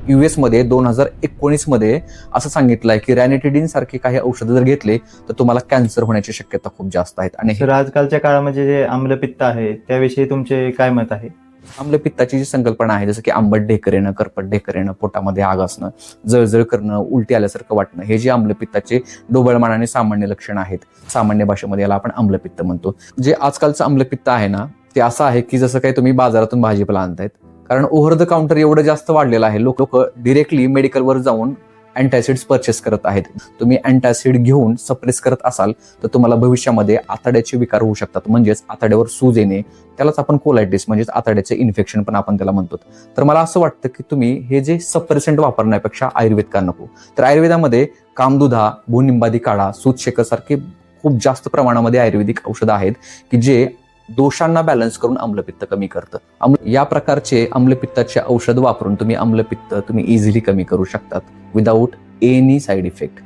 US मध्ये 2019 मध्ये असं सांगितलंय की रॅनिटिडिन सारखे काही औषधं जर घेतले तर तुम्हाला कॅन्सर होण्याची शक्यता खूप जास्त आहेत. आणि सर, आजकालच्या काळामध्ये जे आम्लपित्त आहे त्याविषयी तुमचे काय मत आहे? आम्लपित्ताची जी संकल्पना आहे, जसं की आंबट ढेकर येणं, करपट ढेकर येणं, पोटामध्ये आग असणं, जळजळ करणं, उलटी आल्यासारखं वाटणं, हे जे आम्लपित्ताचे ढोबळमानाने सामान्य लक्षण आहेत. सामान्य भाषेमध्ये याला आपण आम्लपित्त म्हणतो. जे आजकालचं आम्लपित्त आहे ना, ते असं आहे की जसं काही तुम्ही बाजारातून भाजीपाला आणतायत, कारण ओव्हर द काउंटर एवढं जास्त वाढलेलं आहे. लोक डिरेक्टली मेडिकलवर जाऊन अँटॅसिड्स परचेस करत आहेत. तुम्ही अँटॅसिड घेऊन सप्रेस करत असाल तर तुम्हाला भविष्यामध्ये आतड्याचे विकार होऊ शकतात, म्हणजेच आतड्यावर सूज येणे, त्यालाच आपण कोलायटिस म्हणजेच आतड्याचे इन्फेक्शन पण आपण त्याला म्हणतो. तर मला असं वाटतं की तुम्ही हे जे सप्रेसेंट वापरण्यापेक्षा आयुर्वेद का नको. तर आयुर्वेदामध्ये कामदुधा, भूनिंबादी काढा, सूतशेखर सारखे खूप जास्त प्रमाणामध्ये आयुर्वेदिक औषधं आहेत की जे दोषांना बॅलन्स करून आम्लपित्त कमी करतं. या प्रकारचे आम्लपित्ताचे औषध वापरून तुम्ही आम्लपित्त इझिली कमी करू शकतात विदाऊट एनी साईड इफेक्ट.